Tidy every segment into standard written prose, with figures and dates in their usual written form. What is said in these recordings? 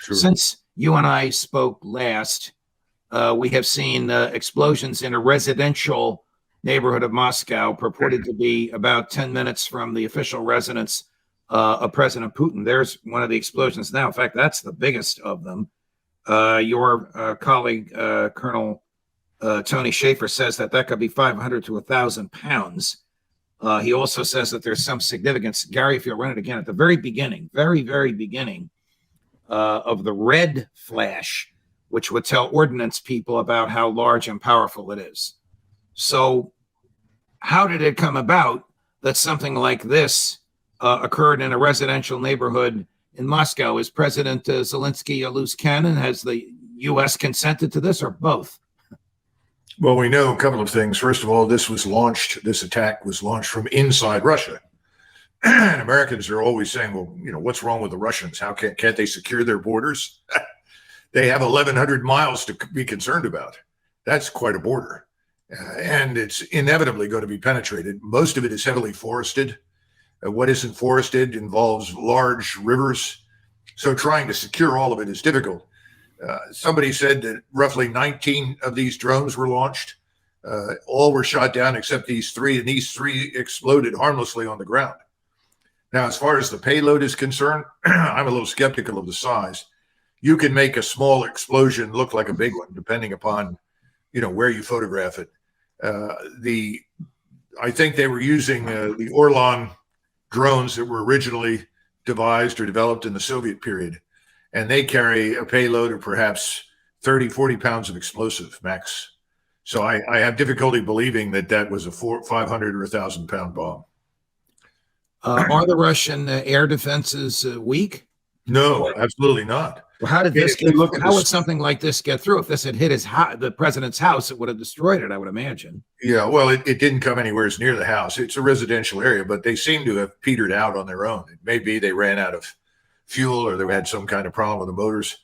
Sure. Since you and I spoke last, we have seen explosions in a residential neighborhood of Moscow, purported to be about 10 minutes from the official residence of President Putin. There's one of the explosions now. In fact, that's the biggest of them. Your colleague, Colonel Tony Schaefer, says that could be 500 to 1,000 pounds. He also says that there's some significance. Gary, if you'll run it again, at the very beginning, very beginning of the red flash, which would tell ordnance people about how large and powerful it is. So how did it come about that something like this occurred in a residential neighborhood in Moscow? Is President Zelensky a loose cannon? Has the U.S. consented to this, or both? Well, we know a couple of things. First of all, this attack was launched from inside Russia. And Americans are always saying, well, what's wrong with the Russians? How can't they secure their borders? They have 1,100 miles to be concerned about. That's quite a border. And it's inevitably going to be penetrated. Most of it is heavily forested. What isn't forested involves large rivers. So trying to secure all of it is difficult. Somebody said that roughly 19 of these drones were launched. All were shot down except these three, and these three exploded harmlessly on the ground. Now, as far as the payload is concerned, I'm a little skeptical of the size. You can make a small explosion look like a big one, depending upon, where you photograph it. I think they were using the Orlan drones that were originally devised or developed in the Soviet period, and they carry a payload of perhaps 30, 40 pounds of explosive max. So I have difficulty believing that was a 500 or 1,000 pound bomb. Are the Russian air defenses weak? No, absolutely not. Well, how would something like this get through? If this had hit the president's house, it would have destroyed it, I would imagine. Yeah, well, it didn't come anywhere near the house. It's a residential area, but they seem to have petered out on their own. It may be they ran out of fuel, or they had some kind of problem with the motors,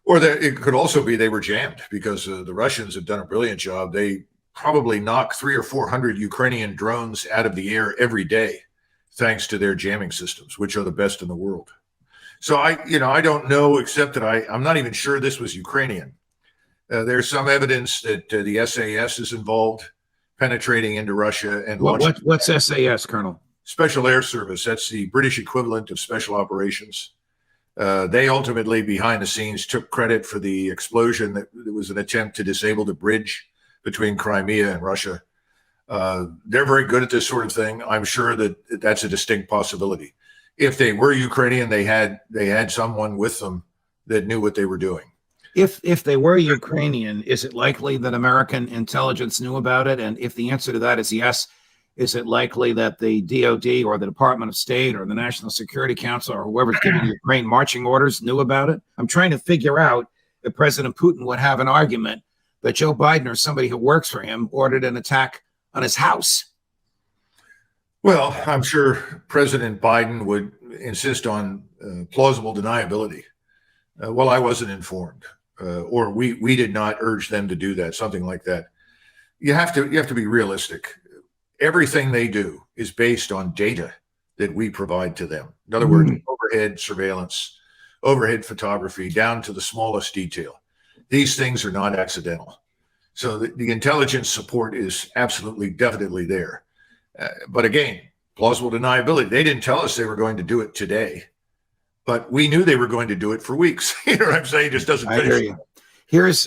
or it could also be they were jammed, because the Russians have done a brilliant job. They probably knock 300 or 400 Ukrainian drones out of the air every day, thanks to their jamming systems, which are the best in the world. So I don't know, except that I'm not even sure this was Ukrainian. There's some evidence that the SAS is involved, penetrating into Russia and what's SAS, Colonel? Special Air Service. That's the British equivalent of Special Operations. They ultimately, behind the scenes, took credit for the explosion that was an attempt to disable the bridge between Crimea and Russia. They're very good at this sort of thing. I'm sure that's a distinct possibility. If they were Ukrainian, they had someone with them that knew what they were doing. If they were Ukrainian, is it likely that American intelligence knew about it? And if the answer to that is yes, is it likely that the DOD or the Department of State or the National Security Council or whoever's giving Ukraine marching orders knew about it? I'm trying to figure out if President Putin would have an argument that Joe Biden or somebody who works for him ordered an attack on his house. Well, I'm sure President Biden would insist on plausible deniability. Well, I wasn't informed, or we did not urge them to do that, something like that. You have to be realistic. Everything they do is based on data that we provide to them. In other words, overhead surveillance, overhead photography, down to the smallest detail. These things are not accidental. So the intelligence support is absolutely, definitely there. But again, plausible deniability. They didn't tell us they were going to do it today, but we knew they were going to do it for weeks. You know what I'm saying? It just doesn't finish. I hear you. Here's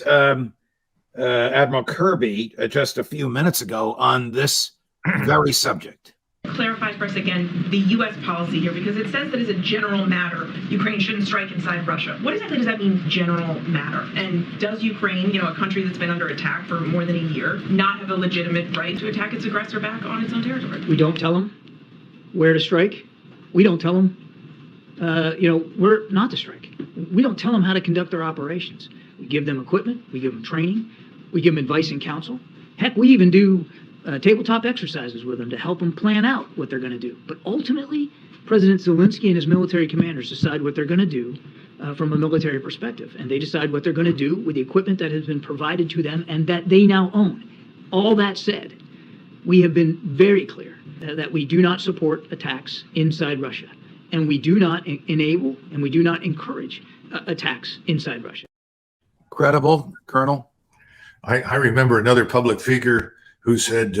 Admiral Kirby just a few minutes ago on this very subject. Clarify for us again the U.S. policy here, because it says that as a general matter, Ukraine shouldn't strike inside Russia. What exactly does that mean, general matter? And does Ukraine, a country that's been under attack for more than a year, not have a legitimate right to attack its aggressor back on its own territory? We don't tell them where to strike. We don't tell them, where not to strike. We don't tell them how to conduct their operations. We give them equipment. We give them training. We give them advice and counsel. Heck, we even do tabletop exercises with them to help them plan out what they're going to do. But ultimately, President Zelensky and his military commanders decide what they're going to do from a military perspective. And they decide what they're going to do with the equipment that has been provided to them and that they now own. All that said, we have been very clear that we do not support attacks inside Russia. And we do not enable and we do not encourage attacks inside Russia. Credible, Colonel? I remember another public figure who said,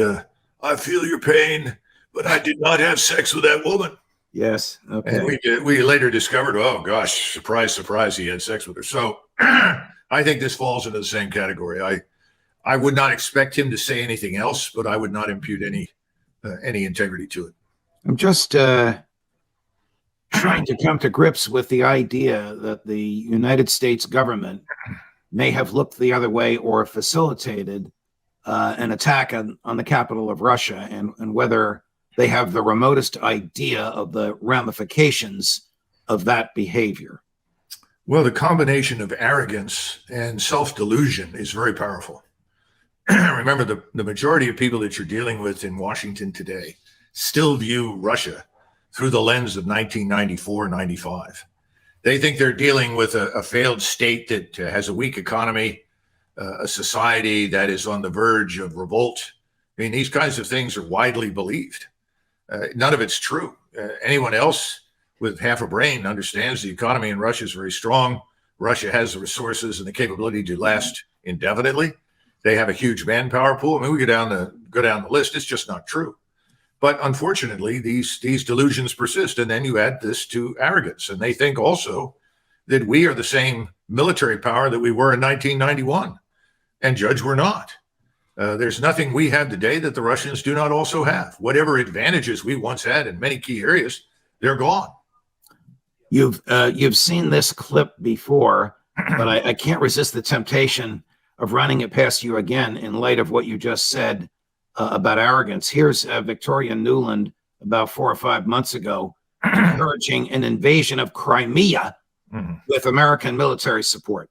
I feel your pain, but I did not have sex with that woman. Yes. Okay. And we later discovered, oh gosh, surprise, surprise, he had sex with her. So I think this falls into the same category. I would not expect him to say anything else, but I would not impute any integrity to it. I'm just trying to come to grips with the idea that the United States government may have looked the other way or facilitated an attack on the capital of Russia, and whether they have the remotest idea of the ramifications of that behavior. Well, the combination of arrogance and self-delusion is very powerful. Remember, the majority of people that you're dealing with in Washington today still view Russia through the lens of 1994, 95. They think they're dealing with a failed state that has a weak economy, a society that is on the verge of revolt. I mean, these kinds of things are widely believed. None of it's true. Anyone else with half a brain understands the economy in Russia is very strong. Russia has the resources and the capability to last indefinitely. They have a huge manpower pool. I mean, we go down the list. It's just not true. But unfortunately, these delusions persist. And then you add this to arrogance. And they think also that we are the same military power that we were in 1991. And Judge, we're not. There's nothing we have today that the Russians do not also have. Whatever advantages we once had in many key areas, they're gone. You've seen this clip before, but I can't resist the temptation of running it past you again in light of what you just said about arrogance. Here's Victoria Nuland about 4 or 5 months ago encouraging an invasion of Crimea with American military support.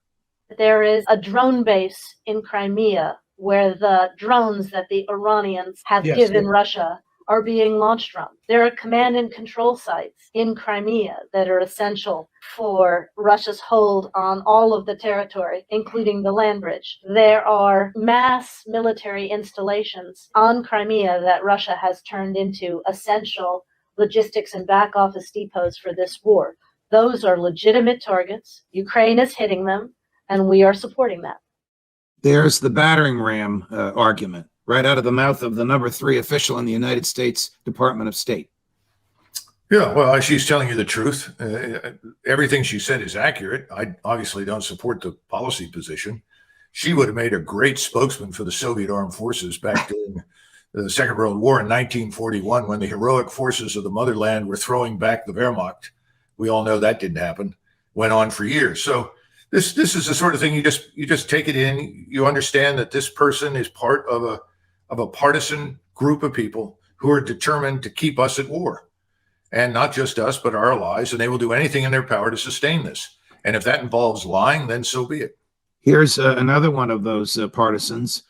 There is a drone base in Crimea where the drones that the Iranians have given Russia are being launched from. There are command and control sites in Crimea that are essential for Russia's hold on all of the territory, including the land bridge. There are mass military installations on Crimea that Russia has turned into essential logistics and back office depots for this war. Those are legitimate targets. Ukraine is hitting them, and we are supporting that. There's the battering ram argument right out of the mouth of the number 3 official in the United States Department of State. Yeah, well, she's telling you the truth. Everything she said is accurate. I obviously don't support the policy position. She would have made a great spokesman for the Soviet armed forces back during the Second World War in 1941, when the heroic forces of the motherland were throwing back the Wehrmacht. We all know that didn't happen. Went on for years. So this is the sort of thing you just take it in. You understand that this person is part of a partisan group of people who are determined to keep us at war. And not just us, but our allies, and they will do anything in their power to sustain this. And if that involves lying, then so be it. Here's another one of those partisans,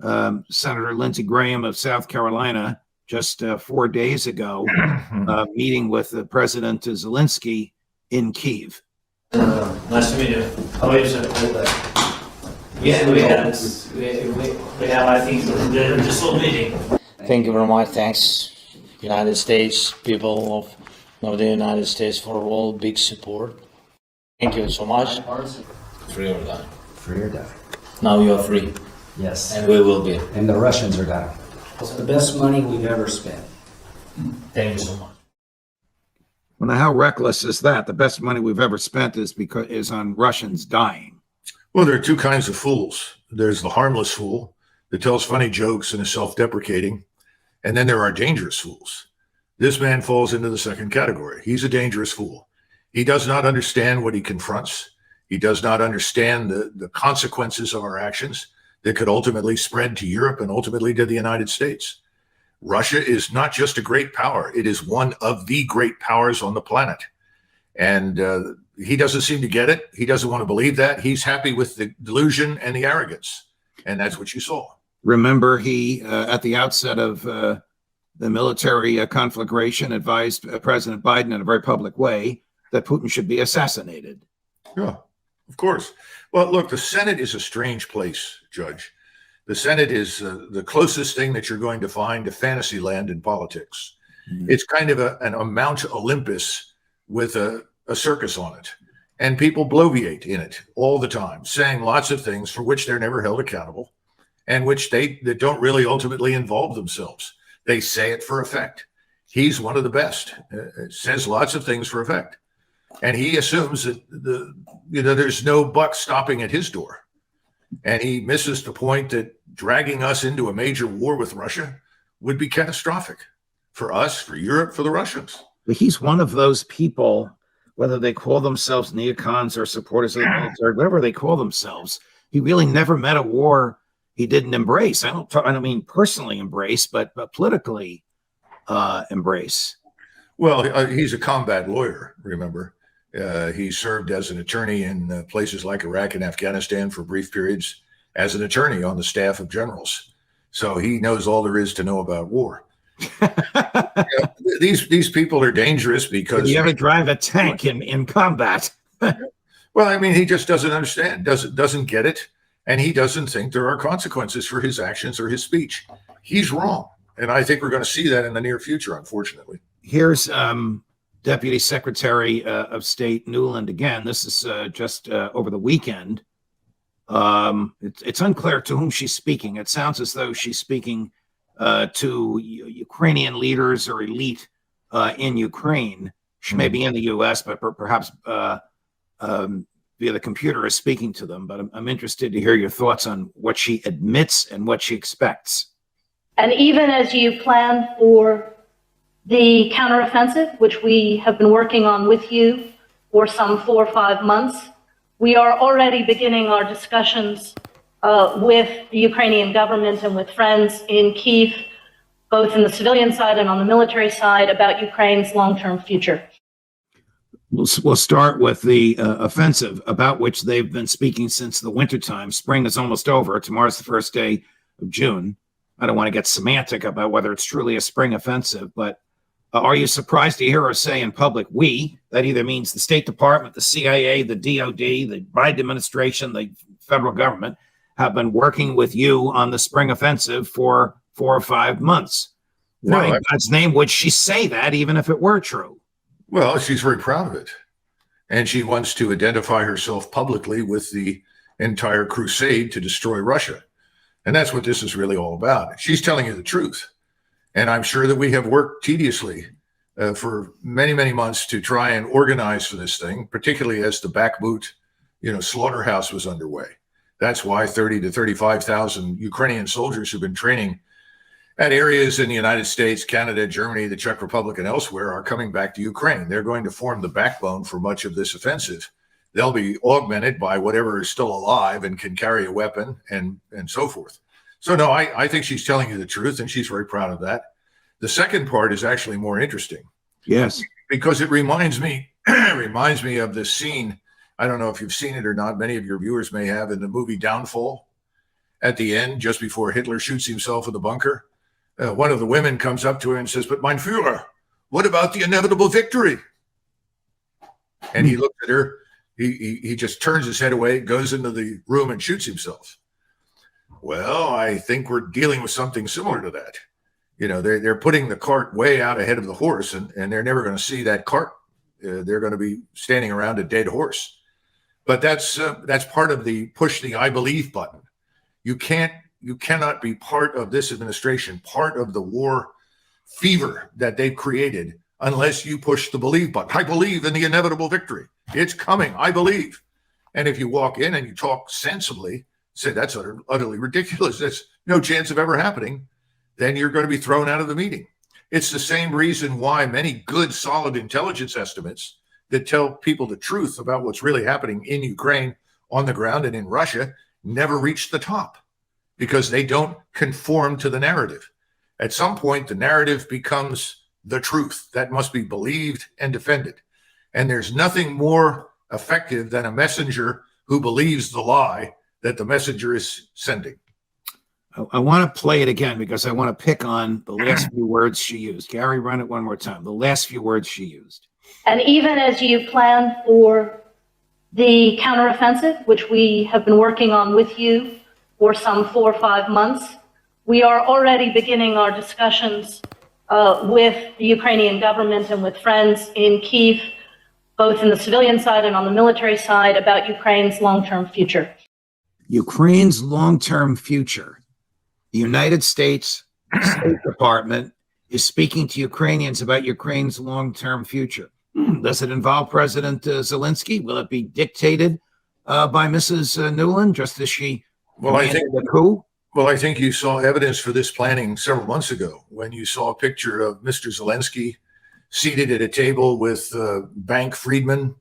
Senator Lindsey Graham of South Carolina, just 4 days ago, meeting with President Zelensky in Kyiv. Nice to meet you. How are you, sir? Yeah, we have, I think, the full meeting. Thank you very much. Thanks, United States, people of the United States, for all big support. Thank you so much. Free or die. Free or die. Now you are free. Yes. And we will be. And the Russians are dying. It's the best money we've ever spent. Thank you so much. Well, now, how reckless is that? The best money we've ever spent is on Russians dying. Well, there are two kinds of fools. There's the harmless fool that tells funny jokes and is self-deprecating. And then there are dangerous fools. This man falls into the second category. He's a dangerous fool. He does not understand what he confronts. He does not understand the consequences of our actions that could ultimately spread to Europe and ultimately to the United States. Russia is not just a great power. It is one of the great powers on the planet. And he doesn't seem to get it. He doesn't want to believe that. He's happy with the delusion and the arrogance. And that's what you saw. Remember, he, at the outset of the military conflagration, advised President Biden in a very public way that Putin should be assassinated. Yeah, of course. Well, look, the Senate is a strange place, Judge. The Senate is the closest thing that you're going to find to fantasy land in politics. It's kind of a Mount Olympus with a circus on it. And people bloviate in it all the time, saying lots of things for which they're never held accountable and which they don't really ultimately involve themselves. They say it for effect. He's one of the best, says lots of things for effect. And he assumes that there's no buck stopping at his door. And he misses the point that dragging us into a major war with Russia would be catastrophic for us, for Europe, for the Russians. But he's one of those people, whether they call themselves neocons or supporters of the military, whatever they call themselves, he really never met a war he didn't embrace. I don't mean personally embrace, but politically embrace. Well, he's a combat lawyer, remember. He served as an attorney in places like Iraq and Afghanistan for brief periods as an attorney on the staff of generals. So he knows all there is to know about war. These people are dangerous because you ever drive a tank in combat. Well, I mean, he just doesn't understand, doesn't get it, and he doesn't think there are consequences for his actions or his speech. He's wrong, and I think we're going to see that in the near future, unfortunately. Here's Deputy Secretary of State Newland again. This is just over the weekend. It's unclear to whom she's speaking. It sounds as though she's speaking to Ukrainian leaders or elite in Ukraine. She may be in the U.S., but perhaps via the computer is speaking to them. But I'm interested to hear your thoughts on what she admits and what she expects. And even as you plan for the counteroffensive, which we have been working on with you for some 4 or 5 months, we are already beginning our discussions with the Ukrainian government and with friends in Kyiv, both in the civilian side and on the military side, about Ukraine's long-term future. We'll start with the offensive, about which they've been speaking since the wintertime. Spring is almost over. Tomorrow's the first day of June. I don't want to get semantic about whether it's truly a spring offensive, but are you surprised to hear her say in public, we? That either means the State Department, the CIA, the DOD, the Biden administration, the federal government have been working with you on the spring offensive for 4 or 5 months. Why in God's name would she say that, even if it were true? Well, she's very proud of it. And she wants to identify herself publicly with the entire crusade to destroy Russia. And that's what this is really all about. She's telling you the truth. And I'm sure that we have worked tediously for many, many months to try and organize for this thing, particularly as the Bakhmut, slaughterhouse was underway. That's why 30 to 35,000 Ukrainian soldiers who've been training at areas in the United States, Canada, Germany, the Czech Republic, and elsewhere are coming back to Ukraine. They're going to form the backbone for much of this offensive. They'll be augmented by whatever is still alive and can carry a weapon and so forth. So, no, I think she's telling you the truth, and she's very proud of that. The second part is actually more interesting. Yes. Because it reminds me of this scene. I don't know if you've seen it or not. Many of your viewers may have, in the movie Downfall. At the end, just before Hitler shoots himself in the bunker, one of the women comes up to him and says, "But mein Führer, what about the inevitable victory?" And he looks at her. He just turns his head away, goes into the room and shoots himself. Well, I think we're dealing with something similar to that. They're putting the cart way out ahead of the horse, and they're never going to see that cart. They're going to be standing around a dead horse. But that's part of the push the I believe button. You cannot be part of this administration, part of the war fever that they've created, unless you push the believe button. I believe in the inevitable victory. It's coming. I believe. And if you walk in and you talk sensibly, say that's utterly ridiculous, that's no chance of ever happening, then you're going to be thrown out of the meeting. It's the same reason why many good, solid intelligence estimates that tell people the truth about what's really happening in Ukraine, on the ground, and in Russia never reach the top, because they don't conform to the narrative. At some point, the narrative becomes the truth that must be believed and defended. And there's nothing more effective than a messenger who believes the lie that the messenger is sending. I want to play it again because I want to pick on the last few words she used. Gary, run it one more time. The last few words she used. And even as you plan for the counteroffensive, which we have been working on with you for some 4 or 5 months, we are already beginning our discussions with the Ukrainian government and with friends in Kyiv, both in the civilian side and on the military side, about Ukraine's long-term future. Ukraine's long-term future. The United States State Department is speaking to Ukrainians about Ukraine's long-term future. Does it involve President Zelensky? Will it be dictated by Mrs. Nuland, just as she commanded a coup? Well, I think you saw evidence for this planning several months ago when you saw a picture of Mr. Zelensky seated at a table with bank freedman,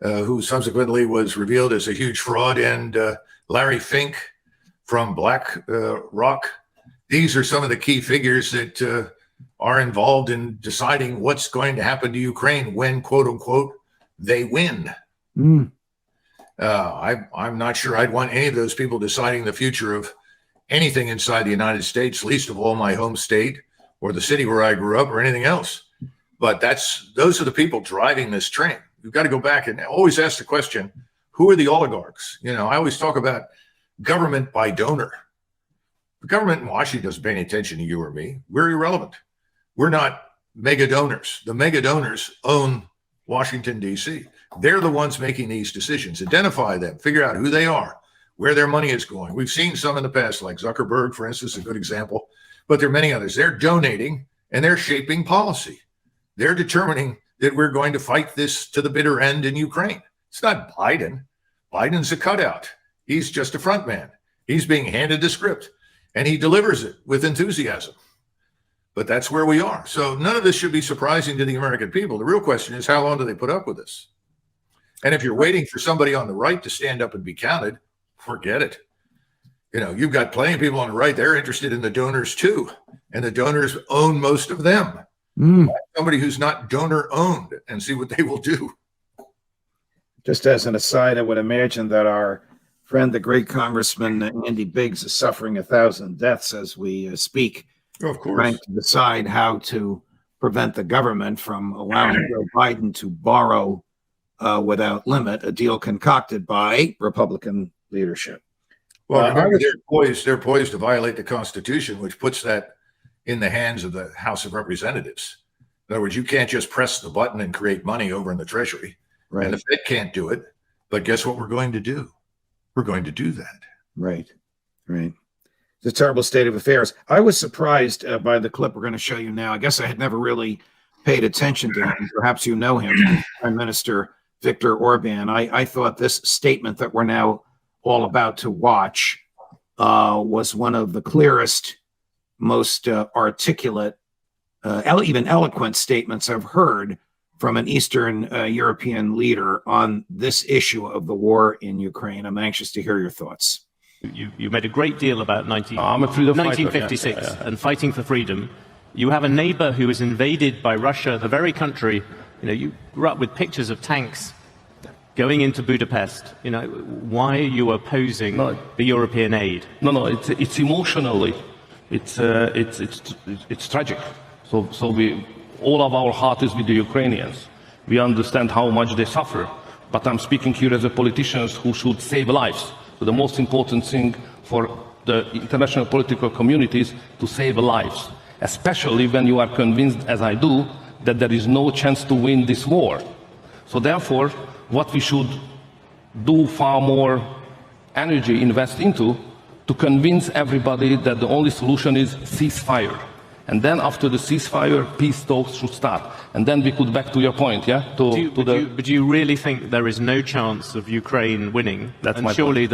who subsequently was revealed as a huge fraud, and Larry Fink from BlackRock. These are some of the key figures that are involved in deciding what's going to happen to Ukraine when, quote unquote, they win. I'm not sure I'd want any of those people deciding the future of anything inside the United States, least of all my home state or the city where I grew up or anything else. But those are the people driving this train. You've got to go back and always ask the question, who are the oligarchs? You know, I always talk about government by donor. The government in Washington doesn't pay any attention to you or me. We're irrelevant. We're not mega donors. The mega donors own Washington, D.C. They're the ones making these decisions. Identify them, figure out who they are, where their money is going. We've seen some in the past, like Zuckerberg, for instance, a good example, but there are many others. They're donating and they're shaping policy. They're determining that we're going to fight this to the bitter end in Ukraine. It's not Biden. Biden's a cutout. He's just a front man. He's being handed the script and he delivers it with enthusiasm. But that's where we are. So none of this should be surprising to the American people. The real question is, how long do they put up with this? And if you're waiting for somebody on the right to stand up and be counted, forget it. You know, you've got plenty of people on the right. They're interested in the donors too. And the donors own most of them. Somebody who's not donor owned and see what they will do. Just as an aside, I would imagine that our friend, the great Congressman Andy Biggs, is suffering 1,000 deaths as we speak. Of course. Trying to decide how to prevent the government from allowing Joe Biden to borrow without limit, a deal concocted by Republican leadership. Well, remember, they're poised to violate the Constitution, which puts that in the hands of the House of Representatives. In other words, you can't just press the button and create money over in the Treasury. Right. And the Fed can't do it. But guess what we're going to do? We're going to do that. Right. It's a terrible state of affairs. I was surprised by the clip we're going to show you now. I guess I had never really paid attention to him. Perhaps you know him, Prime Minister Viktor Orban. I thought this statement that we're now all about to watch was one of the clearest, most articulate, even eloquent statements I've heard from an Eastern European leader on this issue of the war in Ukraine. I'm anxious to hear your thoughts. You made a great deal about 1956 and fighting for freedom. You have a neighbor who was invaded by Russia, the very country. You know, you grew up with pictures of tanks going into Budapest. You know, why are you opposing the European aid? No, it's emotionally, it's tragic. So we, all of our heart is with the Ukrainians. We understand how much they suffer. But I'm speaking here as a politician who should save lives. So the most important thing for the international political community is to save lives, especially when you are convinced, as I do, that there is no chance to win this war. So therefore, what we should do far more energy invest into to convince everybody that the only solution is ceasefire. And then after the ceasefire, peace talks should start. And then we could back to your point, yeah? But do you really think there is no chance of Ukraine winning? That's and my point.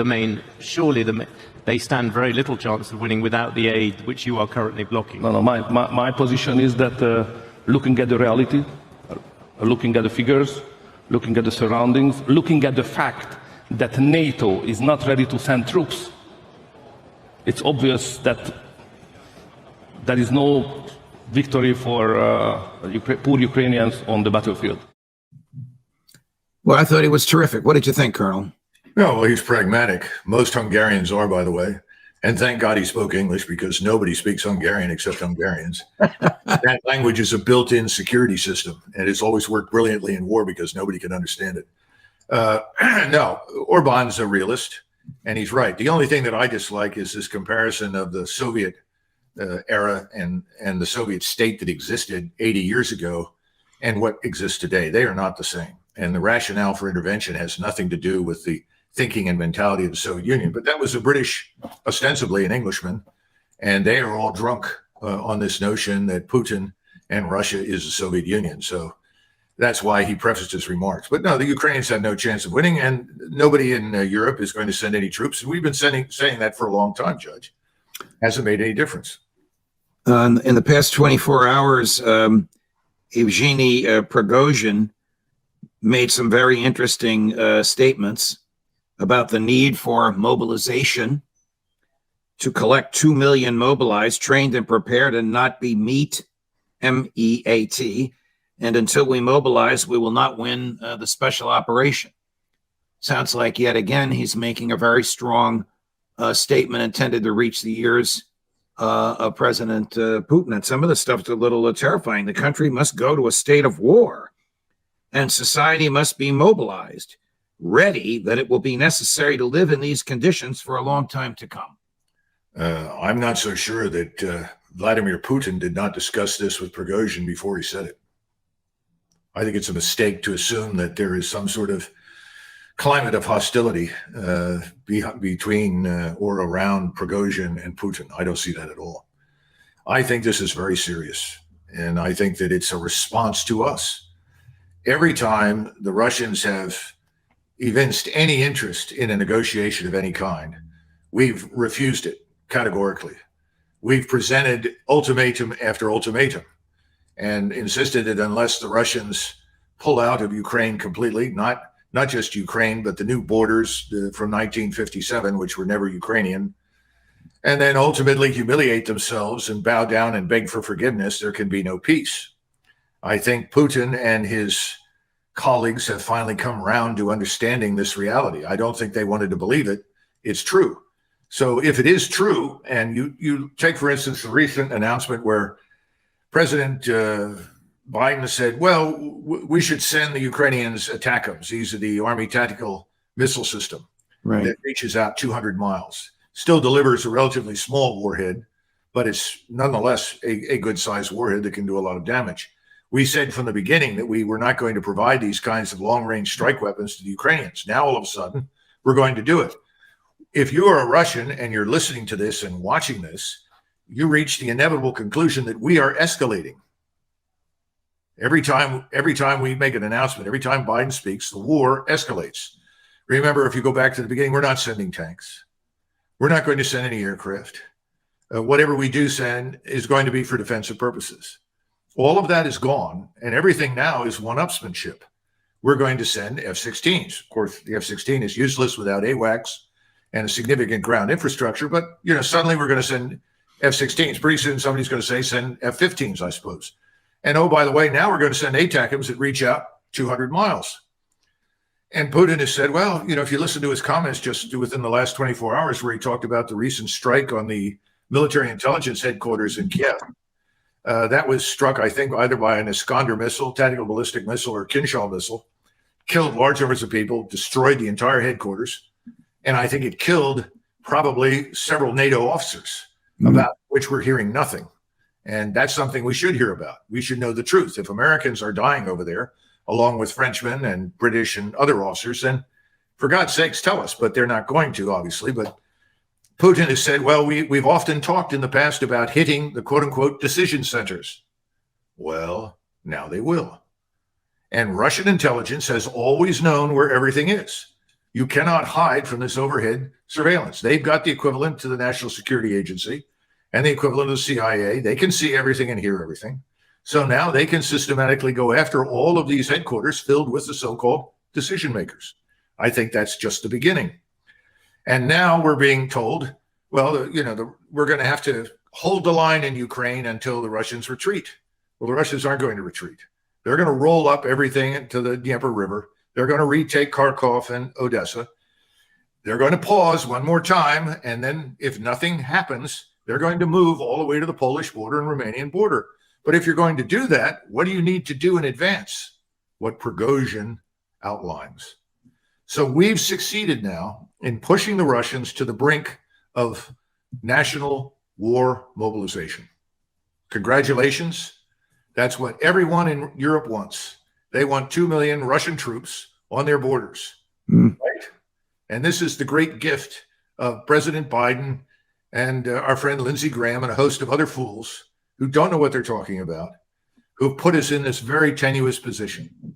They stand very little chance of winning without the aid which you are currently blocking. No, my position is that looking at the reality, looking at the figures, looking at the surroundings, looking at the fact that NATO is not ready to send troops, it's obvious that there is no victory for poor Ukrainians on the battlefield. Well, I thought he was terrific. What did you think, Colonel? No, well, he's pragmatic. Most Hungarians are, by the way. And thank God he spoke English, because nobody speaks Hungarian except Hungarians. That language is a built-in security system, and it's always worked brilliantly in war because nobody can understand it. No, Orban's a realist, and he's right. The only thing that I dislike is this comparison of the Soviet era and the Soviet state that existed 80 years ago and what exists today. They are not the same. And the rationale for intervention has nothing to do with the thinking and mentality of the Soviet Union. But that was a British, ostensibly an Englishman, and they are all drunk on this notion that Putin and Russia is the Soviet Union. So that's why he prefaced his remarks. But no, the Ukrainians had no chance of winning, and nobody in Europe is going to send any troops. And we've been saying that for a long time, Judge. Hasn't made any difference. In the past 24 hours, Evgeny Prigozhin made some very interesting statements about the need for mobilization to collect 2 million mobilized, trained and prepared, and not be meat, M-E-A-T. And until we mobilize, we will not win the special operation. Sounds like yet again he's making a very strong statement intended to reach the ears of President Putin. And some of the stuff's a little terrifying. The country must go to a state of war, and society must be mobilized, ready that it will be necessary to live in these conditions for a long time to come. I'm not so sure that Vladimir Putin did not discuss this with Prigozhin before he said it. I think it's a mistake to assume that there is some sort of climate of hostility between or around Prigozhin and Putin. I don't see that at all. I think this is very serious, and I think that it's a response to us. Every time the Russians have evinced any interest in a negotiation of any kind, we've refused it categorically. We've presented ultimatum after ultimatum and insisted that unless the Russians pull out of Ukraine completely, not just Ukraine, but the new borders from 1957, which were never Ukrainian, and then ultimately humiliate themselves and bow down and beg for forgiveness, there can be no peace. I think Putin and his colleagues have finally come around to understanding this reality. I don't think they wanted to believe it. It's true. So if it is true, and you take, for instance, the recent announcement where President Biden said, well, we should send the Ukrainians ATACMS. These are the Army Tactical Missile System that reaches out 200 miles. Still delivers a relatively small warhead, but it's nonetheless a good-sized warhead that can do a lot of damage. We said from the beginning that we were not going to provide these kinds of long-range strike weapons to the Ukrainians. Now, all of a sudden, we're going to do it. If you are a Russian and you're listening to this and watching this, you reach the inevitable conclusion that we are escalating. Every time we make an announcement, every time Biden speaks, the war escalates. Remember, if you go back to the beginning, we're not sending tanks. We're not going to send any aircraft. Whatever we do send is going to be for defensive purposes. All of that is gone, and everything now is one-upsmanship. We're going to send F-16s. Of course, the F-16 is useless without AWACS and a significant ground infrastructure, but suddenly we're going to send F-16s. Pretty soon somebody's going to say send F-15s, I suppose. And oh, by the way, now we're going to send ATACMS that reach out 200 miles. And Putin has said, well, if you listen to his comments just within the last 24 hours where he talked about the recent strike on the military intelligence headquarters in Kiev, that was struck, I think, either by an Iskander missile, tactical ballistic missile, or Kinshal missile, killed large numbers of people, destroyed the entire headquarters. And I think it killed probably several NATO officers, about which we're hearing nothing. And that's something we should hear about. We should know the truth. If Americans are dying over there, along with Frenchmen and British and other officers, then for God's sakes, tell us. But they're not going to, obviously. But Putin has said, well, we've often talked in the past about hitting the quote-unquote decision centers. Well, now they will. And Russian intelligence has always known where everything is. You cannot hide from this overhead surveillance. They've got the equivalent to the National Security Agency and the equivalent of the CIA. They can see everything and hear everything. So now they can systematically go after all of these headquarters filled with the so-called decision makers. I think that's just the beginning. And now we're being told, well, we're going to have to hold the line in Ukraine until the Russians retreat. Well, the Russians aren't going to retreat. They're going to roll up everything into the Dnieper River. They're going to retake Kharkov and Odessa. They're going to pause one more time. And then if nothing happens, they're going to move all the way to the Polish border and Romanian border. But if you're going to do that, what do you need to do in advance? What Prigozhin outlines. So we've succeeded now in pushing the Russians to the brink of national war mobilization. Congratulations. That's what everyone in Europe wants. They want 2 million Russian troops on their borders, Mm. right? And this is the great gift of President Biden and our friend Lindsey Graham and a host of other fools who don't know what they're talking about, who've put us in this very tenuous position.